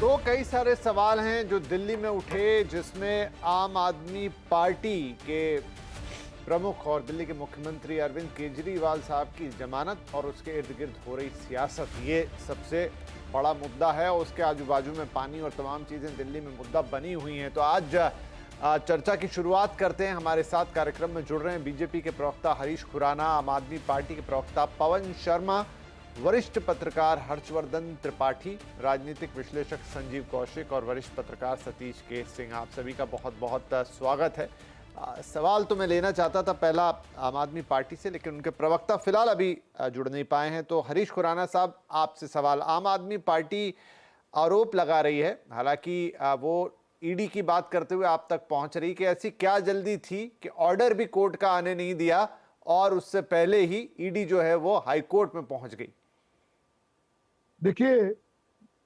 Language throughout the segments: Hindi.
तो कई सारे सवाल हैं जो दिल्ली में उठे, जिसमें आम आदमी पार्टी के प्रमुख और दिल्ली के मुख्यमंत्री अरविंद केजरीवाल साहब की जमानत और उसके इर्द गिर्द हो रही सियासत, ये सबसे बड़ा मुद्दा है। और उसके आजू बाजू में पानी और तमाम चीज़ें दिल्ली में मुद्दा बनी हुई हैं। तो आज चर्चा की शुरुआत करते हैं। हमारे साथ कार्यक्रम में जुड़ रहे हैं बीजेपी के प्रवक्ता हरीश खुराना, आम आदमी पार्टी के प्रवक्ता पवन शर्मा, वरिष्ठ पत्रकार हर्षवर्धन त्रिपाठी, राजनीतिक विश्लेषक संजीव कौशिक और वरिष्ठ पत्रकार सतीश के सिंह। आप सभी का बहुत बहुत स्वागत है। सवाल तो मैं लेना चाहता था पहला आम आदमी पार्टी से, लेकिन उनके प्रवक्ता फिलहाल अभी जुड़ नहीं पाए हैं। तो हरीश खुराना साहब, आपसे सवाल। आम आदमी पार्टी आरोप लगा रही है, हालांकि वो ईडी की बात करते हुए आप तक पहुंच रही, कि ऐसी क्या जल्दी थी कि ऑर्डर भी कोर्ट का आने नहीं दिया और उससे पहले ही ईडी जो है वो हाई कोर्ट में पहुंच गई। देखिए,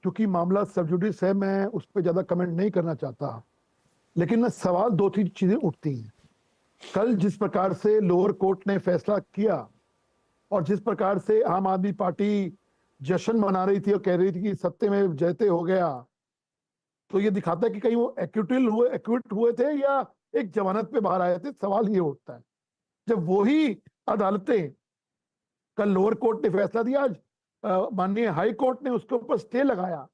क्योंकि मामला सब जुडिस है, मैं उस पर ज्यादा कमेंट नहीं करना चाहता, लेकिन मैं सवाल दो तीन चीजें उठती हैं। कल जिस प्रकार से लोअर कोर्ट ने फैसला किया और जिस प्रकार से आम आदमी पार्टी जश्न मना रही थी और कह रही थी कि सत्य में जयते हो गया, तो ये दिखाता है कि कहीं वो एक्विट हुए थे या एक जमानत पे बाहर आए थे। सवाल ये उठता है, जब वही अदालतें, कल लोअर कोर्ट ने फैसला दिया, आज माननीय हाई कोर्ट ने उसके ऊपर स्टे लगाया,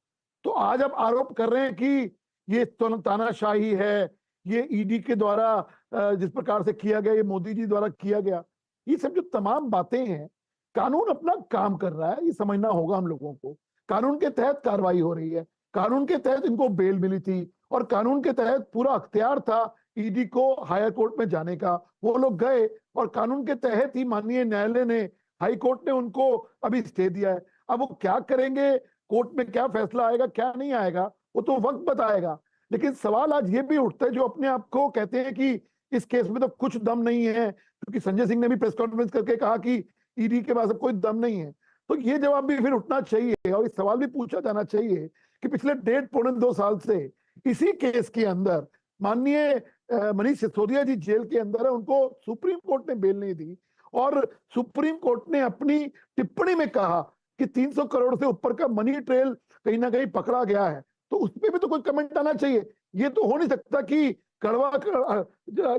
तो आज आप आरोप कर रहे हैं कि ये तानाशाही है, ये ईडी के द्वारा जिस प्रकार से किया गया, ये मोदी जी द्वारा किया गया। ये सब जो तमाम बातें हैं, कानून अपना काम कर रहा है, ये समझना होगा हम लोगों को। कानून के तहत कार्रवाई हो रही है, कानून के तहत इनको बेल मिली थी और कानून के तहत पूरा अख्तियार था ईडी को हायर कोर्ट में जाने का। वो लोग गए और कानून के तहत ही माननीय न्यायालय ने, हाई कोर्ट ने उनको अभी स्टे दिया है। अब वो क्या करेंगे, कोर्ट में क्या फैसला आएगा क्या नहीं आएगा, वो तो वक्त बताएगा। लेकिन सवाल आज ये भी उठता है, जो अपने आप को कहते हैं कि इस केस में तो कुछ दम नहीं है, क्योंकि संजय सिंह ने भी प्रेस कॉन्फ्रेंस करके कहा कि ईडी के पास अब कोई दम नहीं है। तो ये जवाब भी फिर उठना चाहिए और इस सवाल भी पूछा जाना चाहिए कि पिछले 1.5-2 साल से इसी केस के अंदर माननीय मनीष सिसोदिया जी जेल के अंदर है, उनको सुप्रीम कोर्ट ने बेल नहीं दी और सुप्रीम कोर्ट ने अपनी टिप्पणी में कहा कि 300 करोड़ से ऊपर का मनी ट्रेल कहीं ना कहीं पकड़ा गया है। तो उस पर भी तो कोई कमेंट आना चाहिए। ये तो हो नहीं सकता कि कड़वा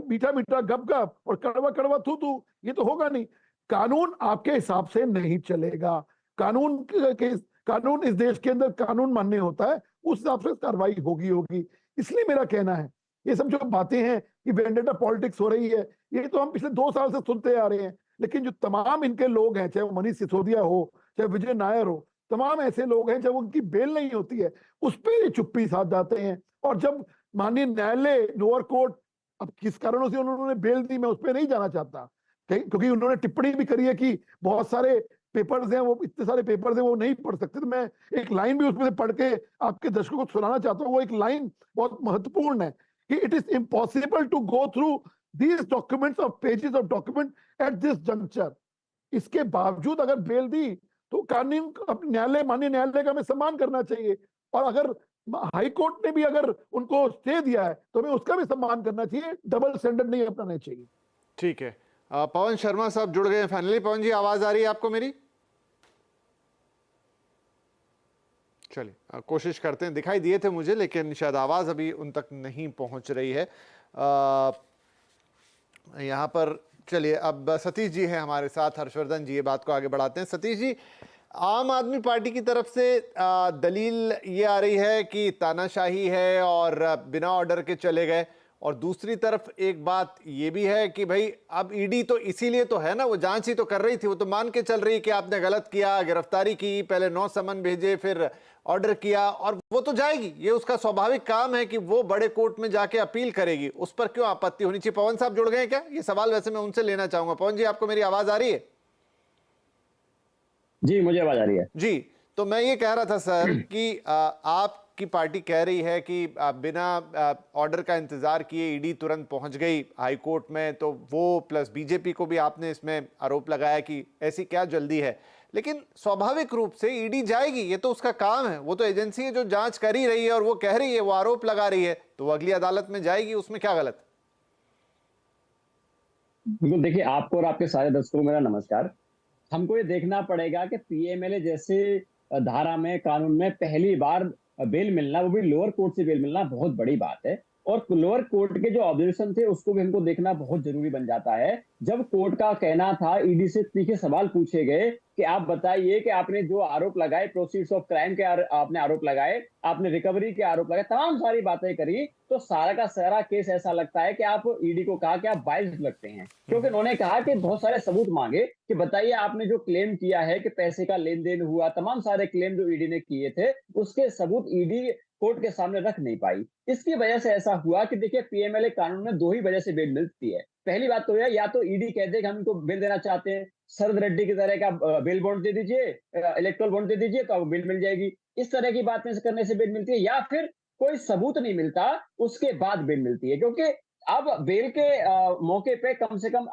मीठा मीठा गप गप और कड़वा कड़वा थू थू, ये तो होगा नहीं। कानून आपके हिसाब से नहीं चलेगा। कानून इस देश के अंदर कानून मान्य होता है, उस हिसाब से कार्रवाई होगी। इसलिए मेरा कहना है, ये सब जो बातें हैं कि वेंडेटा पॉलिटिक्स हो रही है, ये तो हम पिछले 2 साल से सुनते आ रहे हैं। लेकिन जो तमाम इनके लोग हैं, चाहे वो मनीष सिसोदिया हो, चाहे विजय नायर हो, तमाम ऐसे लोग हैं जब उनकी बेल नहीं होती है उस पर ये चुप्पी साध जाते हैं। और जब माननीय न्यायालय, लोअर कोर्ट, अब किस कारणों से उन्होंने बेल दी मैं उस पर नहीं जाना चाहता, क्योंकि उन्होंने टिप्पणी भी करी है कि बहुत सारे पेपर्स हैं, वो इतने सारे पेपर्स हैं वो नहीं पढ़ सकते। तो मैं एक लाइन भी उसमें से पढ़ के आपके दर्शकों को सुनाना चाहता हूँ। वो एक लाइन बहुत महत्वपूर्ण है कि it is impossible to go through these documents of pages of document at this juncture. इसके बावजूद अगर बेल दी तो कानून, न्यायालय, माननीय न्यायालय का हमें सम्मान करना चाहिए। और अगर हाई कोर्ट ने भी अगर उनको स्टे दिया है तो हमें उसका भी सम्मान करना चाहिए। डबल स्टैंडर्ड नहीं अपनाना चाहिए। ठीक है, पवन शर्मा साहब जुड़ गए फाइनली। पवन जी, आवाज आ रही है आपको मेरी? चलिए कोशिश करते हैं। दिखाई दिए थे मुझे, लेकिन शायद आवाज अभी उन तक नहीं पहुंच रही है। यहाँ पर चलिए, अब सतीश जी हैं हमारे साथ, हर्षवर्धन जी, ये बात को आगे बढ़ाते हैं। सतीश जी, आम आदमी पार्टी की तरफ से दलील ये आ रही है कि तानाशाही है और बिना ऑर्डर के चले गए, और दूसरी तरफ एक बात ये भी है कि भाई अब ईडी तो इसीलिए तो है ना, वो जांच ही तो कर रही थी, वो तो मान के चल रही कि आपने गलत किया, गिरफ्तारी की, पहले 9 समन भेजे, फिर ऑर्डर किया, और वो तो जाएगी, ये उसका स्वाभाविक काम है कि वो बड़े कोर्ट में जाके अपील करेगी, उस पर क्यों आपत्ति होनी चाहिए? पवन साहब जुड़ गए क्या? ये सवाल वैसे मैं उनसे लेना चाहूंगा। पवन जी, आपको मेरी आवाज आ रही है? जी, मुझे आवाज आ रही है जी। तो मैं ये कह रहा था सर कि आपकी पार्टी कह रही है कि बिना ऑर्डर का इंतजार किए ईडी तुरंत पहुंच गई हाई कोर्ट में, तो वो प्लस बीजेपी को भी आपने इसमें आरोप लगाया कि ऐसी क्या जल्दी है। लेकिन स्वाभाविक रूप से ईडी जाएगी, ये तो उसका काम है, वो तो एजेंसी है जो जांच कर ही रही है और वो कह रही है, वो आरोप लगा रही है, तो वो अगली अदालत में जाएगी, उसमें क्या गलत? बिल्कुल। देखिए, आपको और आपके सारे दर्शकों को मेरा नमस्कार। हमको ये देखना पड़ेगा कि पीएमएलए जैसे धारा में, कानून में पहली बार बेल मिलना, वो भी लोअर कोर्ट से बेल मिलना बहुत बड़ी बात है। और लोअर कोर्ट के जो ऑब्जर्वेशन थे उसको भी हमको देखना बहुत जरूरी बन जाता है। जब कोर्ट का कहना था, ईडी से तीखे सवाल पूछे गए कि आप बताइए कि आपने जो आरोप लगाए, प्रोसीड्स ऑफ क्राइम के आपने आरोप लगाए, आपने रिकवरी के आरोप लगाए, तमाम सारी बातें करी, तो सारा का सारा केस ऐसा लगता है कि आप ईडी को कहा कि आप बायस्ड लगते हैं, क्योंकि उन्होंने कहा कि बहुत सारे सबूत मांगे कि बताइए आपने जो क्लेम किया है कि पैसे का लेन देन हुआ, तमाम सारे क्लेम जो ईडी ने किए थे उसके सबूत ईडी कोर्ट के सामने रख नहीं पाई। इसकी वजह से ऐसा हुआ कि देखिए, पीएमएलए कानून में दो ही वजह से बेल मिलती है। पहली बात तो या तो ईडी कह दे कि हम इनको बेल देना चाहते हैं, शरद रेड्डी की तरह का बेल बॉन्ड दे दीजिए, इलेक्ट्रल बॉन्ड दे दीजिए, तो आपको बेल मिल जाएगी। इस तरह की बातें करने से बेल मिलती है, या फिर कोई सबूत नहीं मिलता उसके बाद बेल मिलती है। क्योंकि अब बेल के मौके पे कम से कम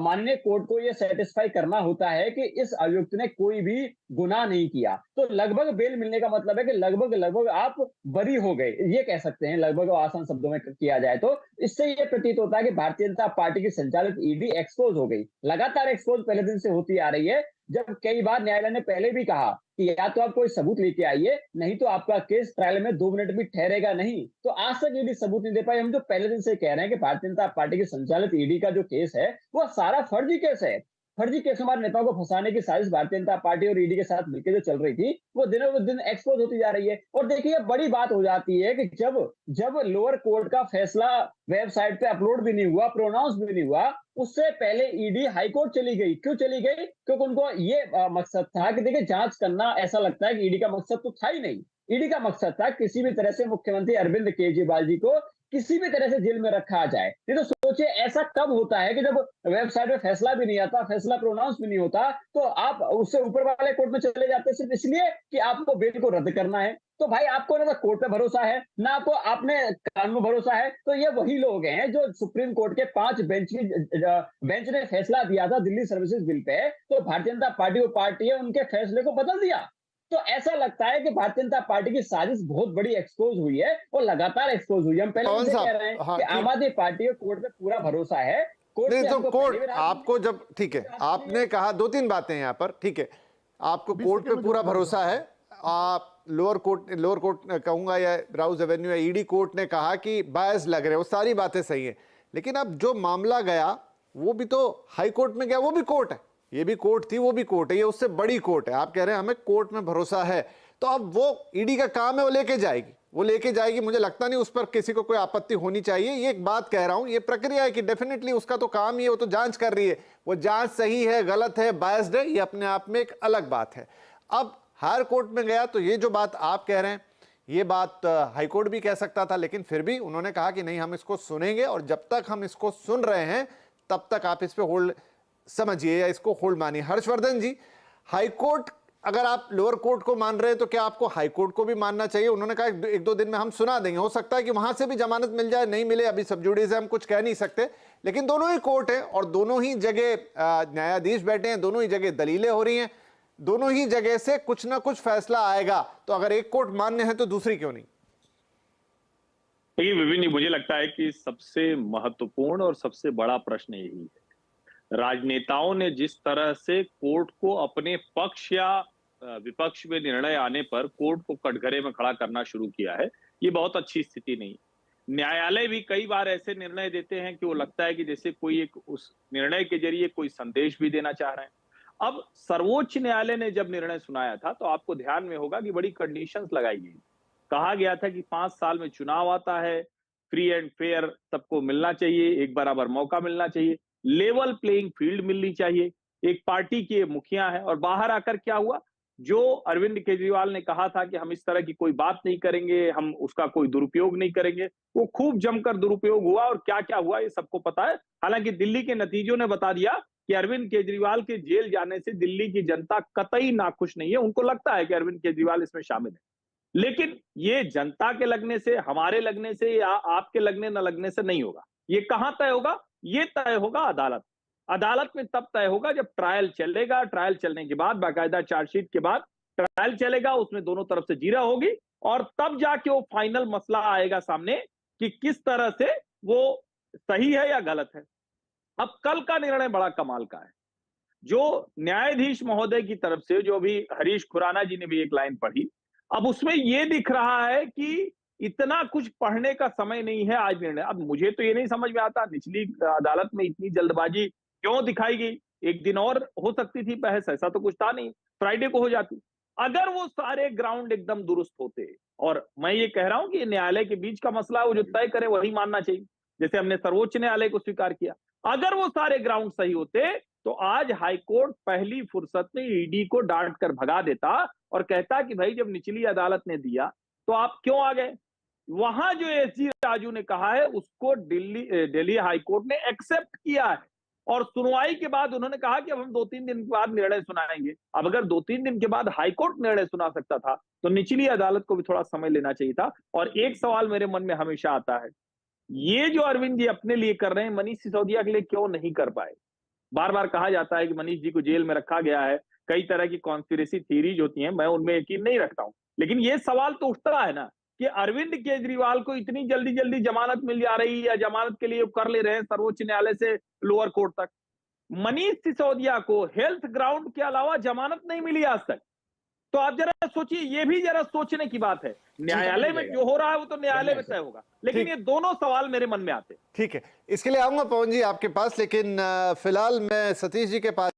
माननीय कोर्ट को ये सेटिस्फाई करना होता है कि इस अभियुक्त ने कोई भी गुनाह नहीं किया, तो लगभग बेल मिलने का मतलब है कि लगभग लगभग आप बरी हो गए, ये कह सकते हैं, लगभग आसान शब्दों में किया जाए तो। इससे ये प्रतीत होता है कि भारतीय जनता पार्टी की संचालित ईडी एक्सपोज हो गई, लगातार एक्सपोज पहले दिन से होती आ रही है। जब कई बार न्यायालय ने पहले भी कहा कि या तो आप कोई सबूत लेके आइए, नहीं तो आपका केस ट्रायल में 2 मिनट भी ठहरेगा नहीं, तो आज तक ईडी सबूत नहीं दे पाई। हम जो पहले दिन से कह रहे हैं कि भारतीय जनता पार्टी की संचालित ईडी का जो केस है वो सारा फर्जी केस है। फर्जी केस हमारे नेताओं को फंसाने की साजिश भारतीय जनता पार्टी और ईडी के साथ मिलकर जो चल रही थी वो दिनों दिन एक्सपोज होती जा रही है। और देखिए, बड़ी बात हो जाती है कि जब लोअर कोर्ट का फैसला वेबसाइट पे अपलोड भी नहीं हुआ, प्रोनाउंस भी नहीं हुआ, उससे पहले ईडी हाईकोर्ट चली गई। क्यों चली गई? क्योंकि उनको ये मकसद था कि देखिए, जांच करना, ऐसा लगता है कि ईडी का मकसद तो था ही नहीं। ईडी का मकसद था किसी भी तरह से मुख्यमंत्री अरविंद केजरीवाल जी को किसी भी तरह से जेल में रखा जाए। ये तो सोचिए, ऐसा कब होता है कि जब वेबसाइट में फैसला भी नहीं आता, फैसला प्रोनाउंस भी नहीं होता, तो आप उससे ऊपर वाले कोर्ट में चले जाते हैं सिर्फ इसलिए कि आपको बेल को रद्द करना है। तो भाई, आपको ना तो कोर्ट पे भरोसा है, ना आपको अपने कानून में भरोसा है। तो ये वही लोग हैं जो सुप्रीम कोर्ट के 5 बेंच ने फैसला दिया था दिल्ली सर्विसेज बिल पे, तो भारतीय जनता पार्टी वो पार्टी है, उनके फैसले को बदल दिया। तो ऐसा लगता है कि भारतीय जनता पार्टी की साजिश बहुत बड़ी एक्सपोज हुई है और लगातार एक्सपोज हुई है। हम पहले से कह रहे हैं कि आम आदमी पार्टी को कोर्ट पे पूरा भरोसा है। नहीं तो कोर्ट आपको जब, ठीक है, आपने कहा 2-3 बातें यहाँ पर, ठीक है, आपको कोर्ट पे पूरा भरोसा है। आप लोअर कोर्ट कहूंगा या राउज एवेन्यू या ईडी कोर्ट ने कहा कि बायस लग रहे, वो सारी बातें सही है, लेकिन अब जो मामला गया वो भी तो हाई कोर्ट में गया, वो भी कोर्ट है, ये भी कोर्ट थी, वो भी कोर्ट है, ये उससे बड़ी कोर्ट है। आप कह रहे हैं हमें कोर्ट में भरोसा है, तो अब वो ईडी का काम है, वो लेके जाएगी, मुझे लगता नहीं उस पर किसी को कोई आपत्ति होनी चाहिए। ये एक बात कह रहा हूं, ये प्रक्रिया है कि डेफिनेटली उसका तो काम ही है, वो तो जांच कर रही है, वो जांच सही है, गलत है, बायस्ड है, ये अपने आप में एक अलग बात है। अब हायर कोर्ट में गया तो ये जो बात आप कह रहे हैं, ये बात हाई कोर्ट भी कह सकता था, लेकिन फिर भी उन्होंने कहा कि नहीं, हम इसको सुनेंगे, और जब तक हम इसको सुन रहे हैं तब तक आप इस पे होल्ड समझिए या इसको होल्ड मानिए। हर्षवर्धन जी, हाई कोर्ट, अगर आप लोअर कोर्ट को मान रहे हैं तो क्या आपको हाई कोर्ट को भी मानना चाहिए? उन्होंने कहा 1-2 दिन में हम सुना देंगे, हो सकता है कि वहां से भी जमानत मिल जाए, नहीं मिले, अभी सब जुडिस हम कुछ कह नहीं सकते, लेकिन दोनों ही कोर्ट है और दोनों ही जगह न्यायाधीश बैठे हैं, दोनों ही जगह दलीलें हो रही हैं, दोनों ही जगह से कुछ ना कुछ फैसला आएगा। तो अगर एक कोर्ट मान्य है तो दूसरी क्यों नहीं? देखिए विभिन्न, मुझे लगता है कि सबसे महत्वपूर्ण और सबसे बड़ा प्रश्न यही है, राजनेताओं ने जिस तरह से कोर्ट को अपने पक्ष या विपक्ष में निर्णय आने पर कोर्ट को कटघरे में खड़ा करना शुरू किया है, ये बहुत अच्छी स्थिति नहीं। न्यायालय भी कई बार ऐसे निर्णय देते हैं कि वो लगता है कि जैसे कोई एक उस निर्णय के जरिए कोई संदेश भी देना चाह रहे हैं। अब सर्वोच्च न्यायालय ने जब निर्णय सुनाया था तो आपको ध्यान में होगा कि बड़ी कंडीशंस लगाई गई। कहा गया था कि 5 साल में चुनाव आता है, फ्री एंड फेयर सबको मिलना चाहिए, एक बराबर मौका मिलना चाहिए, लेवल प्लेइंग फील्ड मिलनी चाहिए, एक पार्टी के मुखिया है। और बाहर आकर क्या हुआ, जो अरविंद केजरीवाल ने कहा था कि हम इस तरह की कोई बात नहीं करेंगे, हम उसका कोई दुरुपयोग नहीं करेंगे, वो खूब जमकर दुरुपयोग हुआ। और क्या क्या हुआ ये सबको पता है। हालांकि दिल्ली के नतीजों ने बता दिया कि अरविंद केजरीवाल के जेल जाने से दिल्ली की जनता कतई नाखुश नहीं है। उनको लगता है कि अरविंद केजरीवाल इसमें शामिल है, लेकिन ये जनता के लगने से, हमारे लगने से या आपके लगने न लगने से नहीं होगा। ये कहां तय होगा? ये तय होगा अदालत। अदालत में तब तय होगा जब ट्रायल चलेगा। ट्रायल चलने के बाद, बाकायदा चार्जशीट के बाद ट्रायल चलेगा, उसमें दोनों तरफ से जीरा होगी, और तब जाके वो फाइनल मसला आएगा सामने कि किस तरह से वो सही है या गलत है। अब कल का निर्णय बड़ा कमाल का है। जो न्यायाधीश महोदय की तरफ से, जो अभी हरीश खुराना जी ने भी एक लाइन पढ़ी, अब उसमें ये दिख रहा है कि इतना कुछ पढ़ने का समय नहीं है आज निर्णय। अब मुझे तो ये नहीं समझ में आता निचली अदालत में इतनी जल्दबाजी क्यों दिखाई गई। एक दिन और हो सकती थी बहस, ऐसा तो कुछ था नहीं, फ्राइडे को हो जाती। अगर वो सारे ग्राउंड एकदम दुरुस्त होते, और मैं ये कह रहा हूं कि न्यायालय के बीच का मसला है, वो जो तय करे वही मानना चाहिए, जैसे हमने सर्वोच्च न्यायालय को स्वीकार किया। अगर वो सारे ग्राउंड सही होते तो आज हाईकोर्ट पहली फुर्सत में ईडी को डांट कर भगा देता और कहता कि भाई जब निचली अदालत ने दिया तो आप क्यों आ गए। वहां जो एसजी राजू ने कहा है उसको दिल्ली हाईकोर्ट ने एक्सेप्ट किया है, और सुनवाई के बाद उन्होंने कहा कि अब हम 2-3 दिन के बाद निर्णय सुनाएंगे। अब अगर 2-3 दिन के बाद हाईकोर्ट निर्णय सुना सकता था तो निचली अदालत को भी थोड़ा समय लेना चाहिए था। और एक सवाल मेरे मन में हमेशा आता है, ये जो अरविंद जी अपने लिए कर रहे हैं, मनीष सिसोदिया के लिए क्यों नहीं कर पाए। बार बार कहा जाता है कि मनीष जी को जेल में रखा गया है, कई तरह की कॉन्स्पिरेसी थीरीज होती हैं, मैं उनमें यकीन नहीं रखता हूं, लेकिन ये सवाल तो उठता है ना कि अरविंद केजरीवाल को इतनी जल्दी जल्दी जमानत मिल जा रही है, या जमानत के लिए कर ले रहे हैं सर्वोच्च न्यायालय से लोअर कोर्ट तक। मनीष सिसोदिया को हेल्थ ग्राउंड के अलावा जमानत नहीं मिली आज तक। तो आप जरा सोचिए, ये भी जरा सोचने की बात है। न्यायालय में जो हो रहा है वो तो न्यायालय में तय होगा, लेकिन ये दोनों सवाल मेरे मन में आते हैं। ठीक है, इसके लिए आऊंगा पवन जी आपके पास, लेकिन फिलहाल मैं सतीश जी के पास